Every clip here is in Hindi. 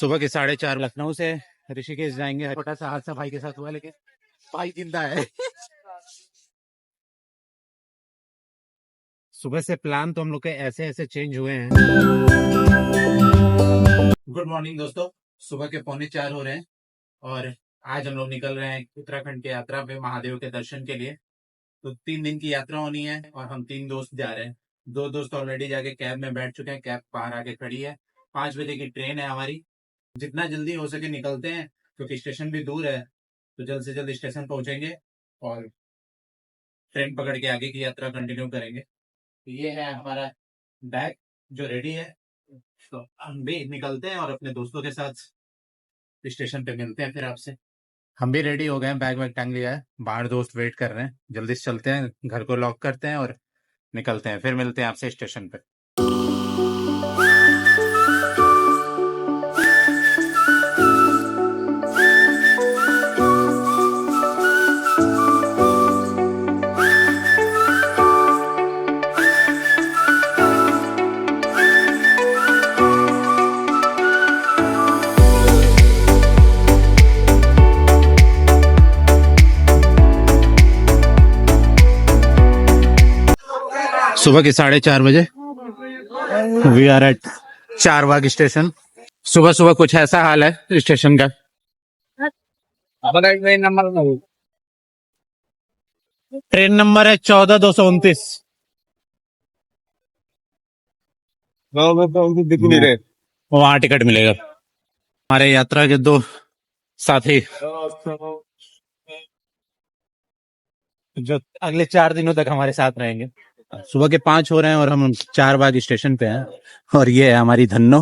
सुबह के 4:30 लखनऊ से ऋषिकेश जाएंगे। छोटा सा हादसा भाई के साथ हुआ, लेकिन भाई जिंदा है। सुबह से प्लान तो हम लोग के ऐसे ऐसे चेंज हुए हैं। गुड मॉर्निंग दोस्तों, सुबह के 3:45 हो रहे हैं और आज हम लोग निकल रहे हैं उत्तराखंड की यात्रा पे महादेव के दर्शन के लिए। तो 3 दिन की यात्रा होनी है और हम 3 दोस्त जा रहे हैं। 2 दोस्त ऑलरेडी जाके कैब में बैठ चुके हैं, कैब बाहर आके खड़ी है। 5 बजे की ट्रेन है हमारी। जितना जल्दी हो सके निकलते हैं क्योंकि स्टेशन भी दूर है, तो जल्द से जल्द स्टेशन पहुंचेंगे और ट्रेन पकड़ के आगे की यात्रा कंटिन्यू करेंगे। तो ये है हमारा बैग जो रेडी है, तो हम भी निकलते हैं और अपने दोस्तों के साथ स्टेशन पे मिलते हैं फिर आपसे। हम भी रेडी हो गए हैं, बैग वैग टांग लिया है, बाहर दोस्त वेट कर रहे हैं। जल्दी से चलते हैं, घर को लॉक करते हैं और निकलते हैं। फिर मिलते हैं आपसे स्टेशन पे। सुबह के 4:30 बजे we are at Charbagh station. सुबह सुबह कुछ ऐसा हाल है स्टेशन का। ट्रेन नंबर है 14,229। वहाँ टिकट मिलेगा। हमारे यात्रा के 2 साथी जो अगले 4 दिनों तक हमारे साथ रहेंगे। सुबह के 5 हो रहे हैं और हम चारबाग स्टेशन पे हैं और ये है हमारी धन्नो,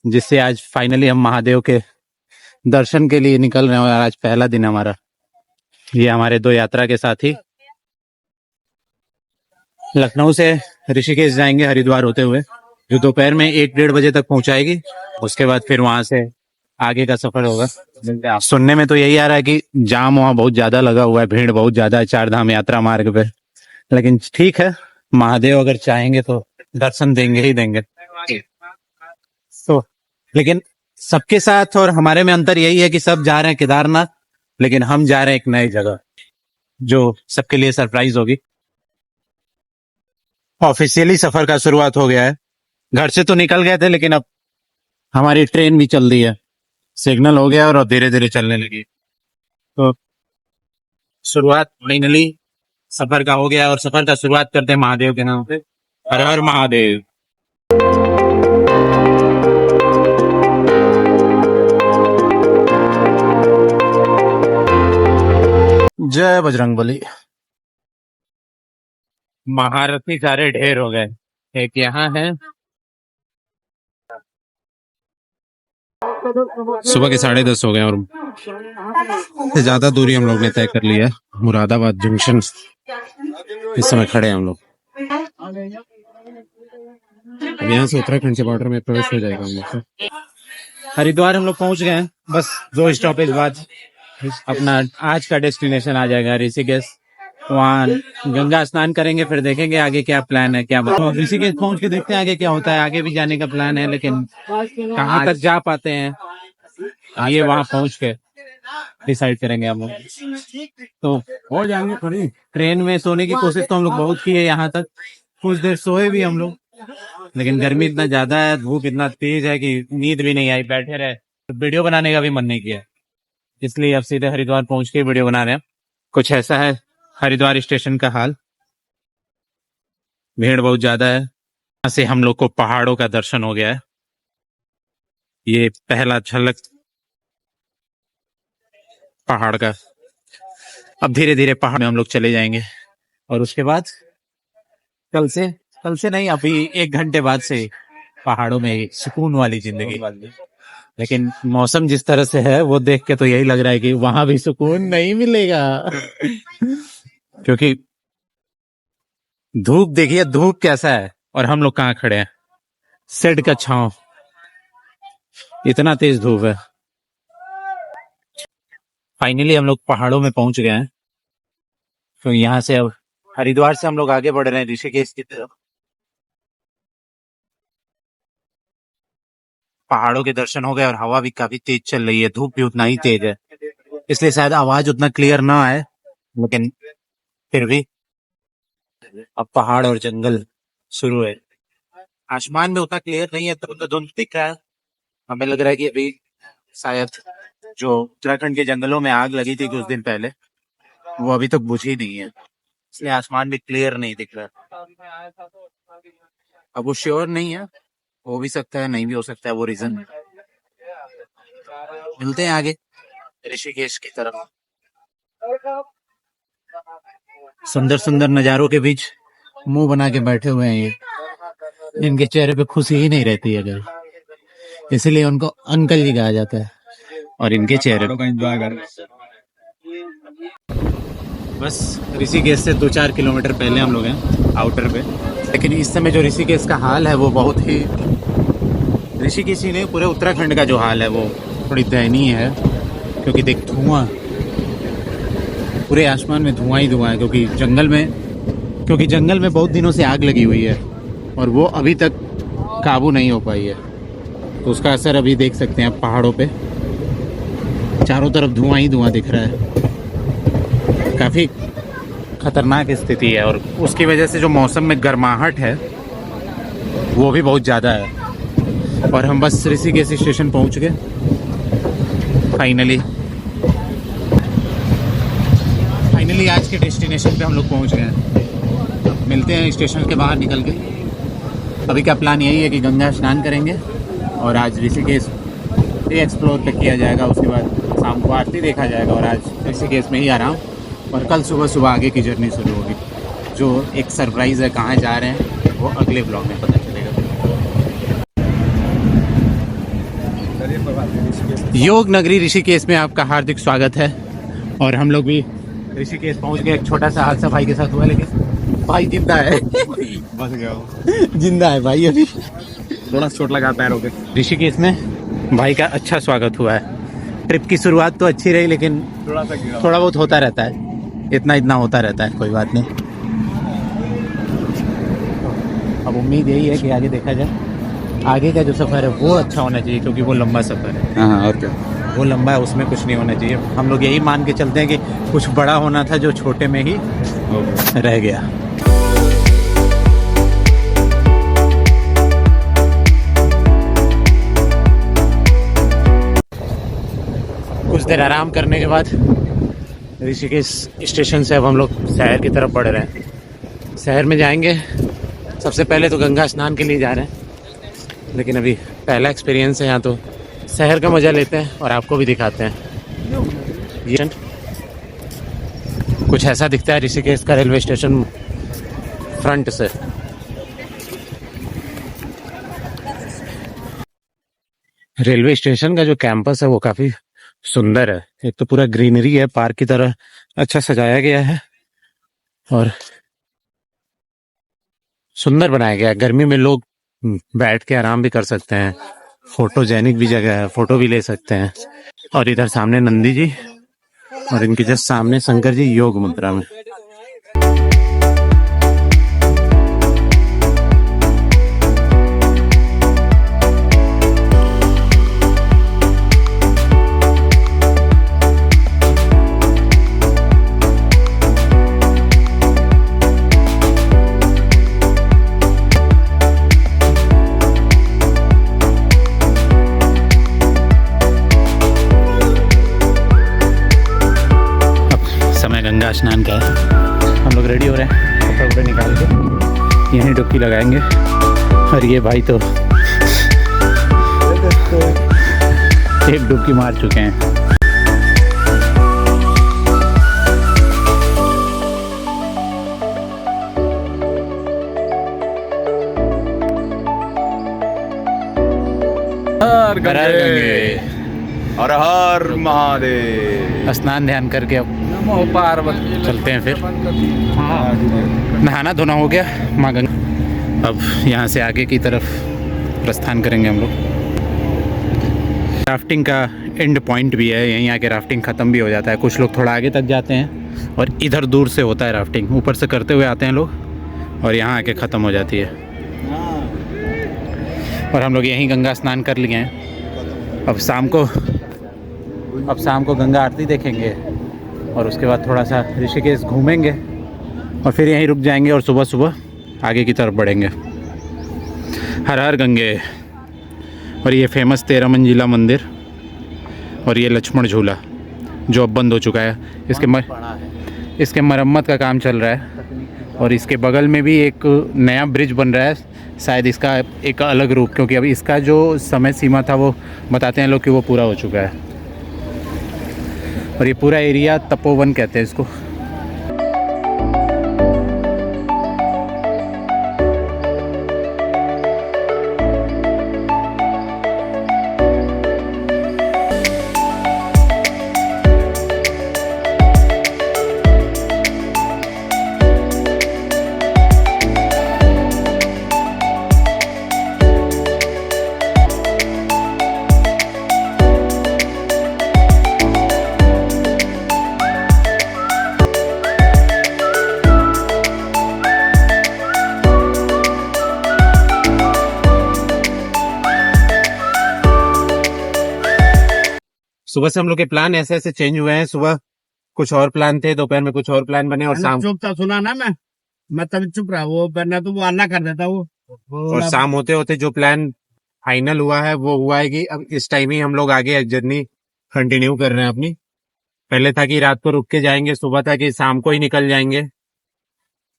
जिससे आज फाइनली हम महादेव के दर्शन के लिए निकल रहे हैं और आज पहला दिन हमारा। ये हमारे 2 यात्रा के साथी लखनऊ से ऋषिकेश जाएंगे हरिद्वार होते हुए, जो दोपहर में 1-1:30 बजे तक पहुंचाएगी। उसके बाद फिर वहां से आगे का सफर होगा। सुनने में तो यही आ रहा है कि जाम वहां बहुत ज्यादा लगा हुआ है, भीड़ बहुत ज्यादा है 4 धाम यात्रा मार्ग पे। लेकिन ठीक है, महादेव अगर चाहेंगे तो दर्शन देंगे ही देंगे। तो लेकिन सबके साथ और हमारे में अंतर यही है कि सब जा रहे हैं केदारनाथ, लेकिन हम जा रहे हैं एक नई जगह जो सबके लिए सरप्राइज होगी। ऑफिशियली सफर का शुरुआत हो गया है। घर से तो निकल गए थे, लेकिन अब हमारी ट्रेन भी चल रही है, सिग्नल हो गया और धीरे धीरे चलने लगी। तो शुरुआत फाइनली सफर का हो गया और सफर का शुरुआत करते हैं महादेव के नाम पे। हर हर महादेव। जय बजरंगबली। महारथी सारे ढेर हो गए, एक यहाँ है। सुबह के 10:30 हो गए और ज्यादा दूरी हम लोग ने तय कर लिया। मुरादाबाद जंक्शन इस समय खड़े हैं हम लोग। अब यहाँ से उत्तराखंड के बॉर्डर में प्रवेश हो जाएगा हम लोग। हरिद्वार हम लोग पहुंच गए हैं, बस 2 स्टॉपेज बाद अपना आज का डेस्टिनेशन आ जाएगा ऋषिकेश। वहाँ गंगा स्नान करेंगे, फिर देखेंगे आगे क्या प्लान है। क्या तो ऋषिकेश पहुंच के देखते हैं आगे क्या होता है। आगे भी जाने का प्लान है, लेकिन कहाँ तक जा पाते हैं ये वहां पहुंच के डिसाइड करेंगे हम लोग। तो हो जाएंगे खड़ी। ट्रेन में सोने की कोशिश तो हम लोग बहुत की है, यहाँ तक कुछ देर सोए भी हम लोग, लेकिन गर्मी इतना ज्यादा है, धूप इतना तेज है कि नींद भी नहीं आई, बैठे रहे। तो वीडियो बनाने का भी मन नहीं किया, इसलिए अब सीधे हरिद्वार पहुंच के वीडियो बना रहे हैं। कुछ ऐसा है हरिद्वार स्टेशन का हाल। भीड़ बहुत ज्यादा है। यहाँ से हम लोग को पहाड़ों का दर्शन हो गया है। ये पहला झलक पहाड़ का। अब धीरे धीरे पहाड़ में हम लोग चले जाएंगे और उसके बाद कल से नहीं, अभी 1 घंटे बाद से पहाड़ों में सुकून वाली जिंदगी। लेकिन मौसम जिस तरह से है वो देख के तो यही लग रहा है कि वहां भी सुकून नहीं मिलेगा। क्योंकि धूप देखिए, धूप कैसा है और हम लोग कहाँ खड़े हैं, शेड का छांव, इतना तेज धूप है। फाइनली हम लोग पहाड़ों में पहुंच गए हैं। तो यहाँ से अब हरिद्वार से हम लोग आगे बढ़ रहे हैं ऋषिकेश की तरफ। पहाड़ों के दर्शन हो गए और हवा भी काफी तेज चल रही है, धूप भी उतना ही तेज है, इसलिए शायद आवाज उतना क्लियर ना आए, लेकिन फिर भी अब पहाड़ और जंगल शुरू है। आसमान में उतना क्लियर नहीं है, तो धुंध दिख रहा है। हमें लग रहा है कि अभी शायद जो उत्तराखंड के जंगलों में आग लगी थी कुछ दिन पहले, वो अभी तक बुझी नहीं है, इसलिए आसमान भी क्लियर नहीं दिख रहा। अब वो श्योर नहीं है, हो भी सकता है नहीं भी हो सकता है, वो रीजन। मिलते हैं आगे ऋषिकेश की तरफ। सुंदर सुंदर नजारों के बीच मुंह बना के बैठे हुए हैं ये, इनके चेहरे पे खुशी ही नहीं रहती है अगर, इसलिए उनको अंकल जी कहा जाता है। और इनके चेहरे का एंजॉय कर, बस ऋषिकेश से 2-4 किलोमीटर पहले हम लोग हैं आउटर पे, लेकिन इस समय जो ऋषिकेश का हाल है वो बहुत ही, ऋषिकेश ही नहीं पूरे उत्तराखंड का जो हाल है वो थोड़ी दयनीय है, क्योंकि देख धुआं, पूरे आसमान में धुआं ही धुआं है, क्योंकि जंगल में बहुत दिनों से आग लगी हुई है और वो अभी तक काबू नहीं हो पाई है। तो उसका असर अभी देख सकते हैं आप पहाड़ों पे, चारों तरफ धुआं ही धुआं दिख रहा है, काफ़ी खतरनाक स्थिति है। और उसकी वजह से जो मौसम में गर्माहट है वो भी बहुत ज़्यादा है। और हम बस ऋषिकेश स्टेशन पहुंच गए फाइनली आज के डेस्टिनेशन पे हम लोग पहुंच गए हैं। मिलते हैं स्टेशन के बाहर निकल के। अभी का प्लान यही है कि गंगा स्नान करेंगे और आज ऋषिकेश ये एक्सप्लोर पे किया जाएगा, उसके बाद शाम को आरती देखा जाएगा और आज ऋषिकेश में ही आराम, और कल सुबह आगे की जर्नी शुरू होगी, जो एक सरप्राइज़ है। कहाँ जा रहे हैं वो अगले ब्लॉग में पता चलेगा। योग नगरी ऋषिकेश में आपका हार्दिक स्वागत है। और हम लोग भी ऋषिकेश पहुंच गए। एक छोटा सा हादसा भाई के साथ हुआ, लेकिन भाई जिंदा है। बच गया, जिंदा है भाई, अभी थोड़ा चोट लगा पैरों पे। ऋषिकेश में भाई का अच्छा स्वागत हुआ है। ट्रिप की शुरुआत तो अच्छी रही, लेकिन थोड़ा बहुत होता रहता है, इतना होता रहता है, कोई बात नहीं। अब उम्मीद यही है कि आगे देखा जाए, आगे का जो सफ़र है वो अच्छा होना चाहिए, क्योंकि वो लंबा सफ़र है। हाँ, और क्या, वो लंबा है, उसमें कुछ नहीं होना चाहिए। हम लोग यही मान के चलते हैं कि कुछ बड़ा होना था जो छोटे में ही रह गया। कुछ देर आराम करने के बाद ऋषिकेश स्टेशन से अब हम लोग शहर की तरफ बढ़ रहे हैं। शहर में जाएंगे, सबसे पहले तो गंगा स्नान के लिए जा रहे हैं, लेकिन अभी पहला एक्सपीरियंस है यहाँ, तो शहर का मज़ा लेते हैं और आपको भी दिखाते हैं। ये कुछ ऐसा दिखता है ऋषिकेश का रेलवे स्टेशन फ्रंट से। रेलवे स्टेशन का जो कैंपस है वो काफ़ी सुंदर है। एक तो पूरा ग्रीनरी है, पार्क की तरह अच्छा सजाया गया है और सुंदर बनाया गया है। गर्मी में लोग बैठ के आराम भी कर सकते हैं, फोटोजेनिक भी जगह है, फोटो भी ले सकते हैं। और इधर सामने नंदी जी और इनके जस्ट सामने शंकर जी योग मुद्रा में। गंगा स्नान का हम लोग रेडी हो रहे हैं, कपड़े वपड़े निकाल के यहीं डुबकी लगाएंगे। और ये भाई तो एक डुबकी मार चुके हैं। हर हर महादेव। स्नान ध्यान करके अब नमो पार्वती चलते हैं। फिर नहाना धोना हो गया माँ गंगा। अब यहाँ से आगे की तरफ प्रस्थान करेंगे हम लोग। राफ्टिंग का एंड पॉइंट भी है, यहीं आके राफ्टिंग ख़त्म भी हो जाता है। कुछ लोग थोड़ा आगे तक जाते हैं और इधर दूर से होता है राफ्टिंग, ऊपर से करते हुए आते हैं लोग और यहाँ आके ख़त्म हो जाती है। और हम लोग यहीं गंगा स्नान कर लिए हैं। अब शाम को गंगा आरती देखेंगे और उसके बाद थोड़ा सा ऋषिकेश घूमेंगे और फिर यहीं रुक जाएंगे और सुबह सुबह आगे की तरफ बढ़ेंगे। हर हर गंगे। और ये फेमस 13 मंजिला मंदिर और ये लक्ष्मण झूला जो अब बंद हो चुका है। इसके मरम्मत का काम चल रहा है और इसके बगल में भी एक नया ब्रिज बन रहा है, शायद इसका एक अलग रूप, क्योंकि अभी इसका जो समय सीमा था वो बताते हैं लोग कि वो पूरा हो चुका है। और ये पूरा एरिया तपोवन कहते हैं इसको। सुबह से हम लोग के प्लान ऐसे ऐसे चेंज हुए हैं। सुबह कुछ और प्लान थे, दोपहर में कुछ और प्लान बने और शाम चुप था, सुना ना मैं तभी चुप रहा। वो वरना तो वो अन्ना कर देता वो और शाम होते होते जो प्लान फाइनल हुआ है वो हुआ है कि अब इस टाइम ही हम लोग आगे जर्नी कंटिन्यू कर रहे हैं अपनी। पहले था कि रात को रुक के जाएंगे, सुबह था कि शाम को ही निकल जाएंगे।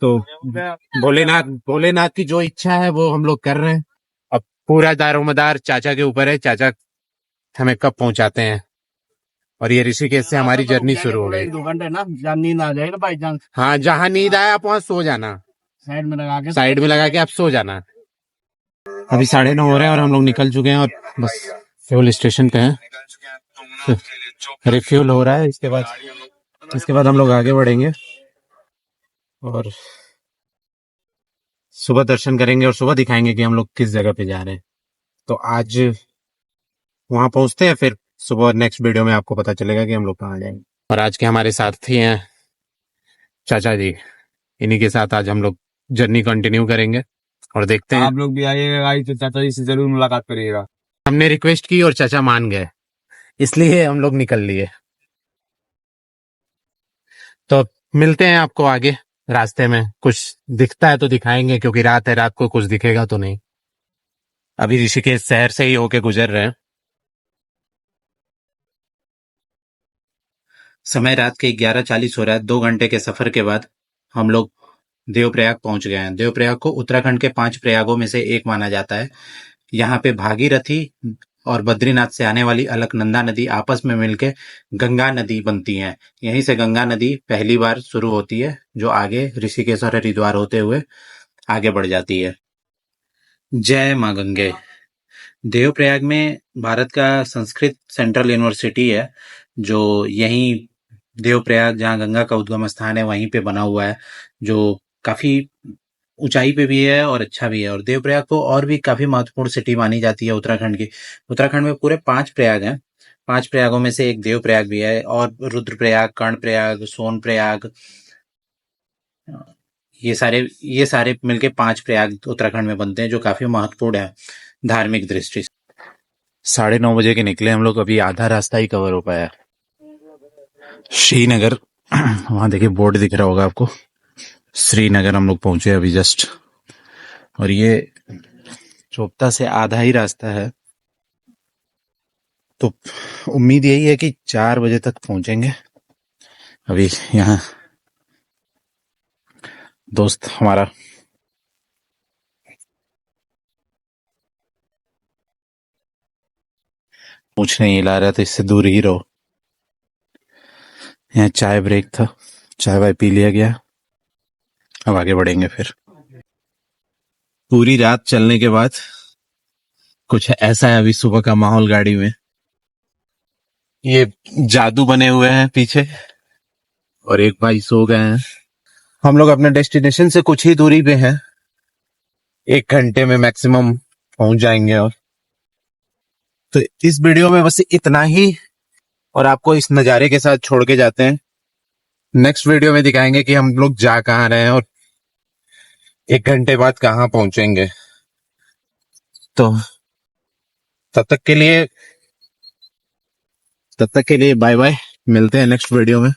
तो भोलेनाथ की जो इच्छा है वो हम लोग कर रहे हैं। अब पूरा दारोमदार चाचा के ऊपर है, चाचा हमें कब पहुंचाते हैं। और ये ऋषिकेश से हमारी जर्नी शुरू हो गई। 2 घंटे ना, जहाँ नींद आ जाएगा बाई चांस हाँ, जहाँ नींद आए आप वहाँ सो जाना, साइड में लगा के आप सो जाना। अभी 9:30 हो रहे हैं और हम लोग निकल चुके हैं और बस फ्यूल स्टेशन पे हैं। रिफ्यूल हो रहा है, इसके बाद हम लोग आगे बढ़ेंगे और सुबह दर्शन करेंगे और सुबह दिखाएंगे कि हम लोग किस जगह पे जा रहे हैं। तो आज वहां पहुंचते हैं, फिर सुबह नेक्स्ट वीडियो में आपको पता चलेगा कि हम लोग कहाँ जाएंगे। और आज के हमारे साथी हैं चाचा जी, इन्हीं के साथ आज हम लोग जर्नी कंटिन्यू करेंगे और देखते हैं। आप लोग भी आइएगा, तो चाचा जी से जरूर मुलाकात करिएगा। हमने रिक्वेस्ट की और चाचा मान गए, इसलिए हम लोग निकल लिए। तो मिलते हैं आपको आगे रास्ते में, कुछ दिखता है तो दिखाएंगे, क्योंकि रात है, रात को कुछ दिखेगा तो नहीं। अभी ऋषिकेश शहर से ही होके गुजर रहे हैं। समय रात के 11:40 हो रहा है। 2 घंटे के सफर के बाद हम लोग देवप्रयाग पहुंच गए हैं। देवप्रयाग को उत्तराखंड के 5 प्रयागों में से एक माना जाता है। यहाँ पे भागीरथी और बद्रीनाथ से आने वाली अलकनंदा नदी आपस में मिलके गंगा नदी बनती हैं। यहीं से गंगा नदी पहली बार शुरू होती है, जो आगे ऋषिकेश और हरिद्वार होते हुए आगे बढ़ जाती है। जय माँ गंगे। देवप्रयाग में भारत का संस्कृत सेंट्रल यूनिवर्सिटी है, जो यहीं देवप्रयाग, जहाँ गंगा का उद्गम स्थान है, वहीं पे बना हुआ है, जो काफी ऊंचाई पे भी है और अच्छा भी है। और देवप्रयाग को और भी काफी महत्वपूर्ण सिटी मानी जाती है उत्तराखंड की। उत्तराखंड में पूरे 5 प्रयाग हैं। 5 प्रयागों में से एक देवप्रयाग भी है, और रुद्रप्रयाग, कर्णप्रयाग, सोनप्रयाग, ये सारे मिलके 5 प्रयाग उत्तराखंड में बनते हैं, जो काफी महत्वपूर्ण है धार्मिक दृष्टि से। 9:30 बजे के निकले हम लोग, अभी आधा रास्ता ही कवर हो पाया। श्रीनगर, वहां देखिए बोर्ड दिख रहा होगा आपको, श्रीनगर हम लोग पहुंचे अभी जस्ट। और ये चोपता से आधा ही रास्ता है, तो उम्मीद यही है कि 4 बजे तक पहुंचेंगे। अभी यहाँ दोस्त हमारा पूछ नहीं ला रहा था, इससे दूर ही रहो। यहाँ चाय ब्रेक था, चाय वाय पी लिया गया, अब आगे बढ़ेंगे। फिर पूरी रात चलने के बाद कुछ ऐसा है अभी सुबह का माहौल गाड़ी में। ये जादू बने हुए हैं पीछे और एक भाई सो गए हैं। हम लोग अपने डेस्टिनेशन से कुछ ही दूरी पे हैं, 1 घंटे में मैक्सिमम पहुंच जाएंगे। और तो इस वीडियो में बस इतना ही, और आपको इस नज़ारे के साथ छोड़ के जाते हैं। नेक्स्ट वीडियो में दिखाएंगे कि हम लोग जा कहाँ रहे हैं और 1 घंटे बाद कहाँ पहुंचेंगे। तो तब तक के लिए बाय बाय, मिलते हैं नेक्स्ट वीडियो में।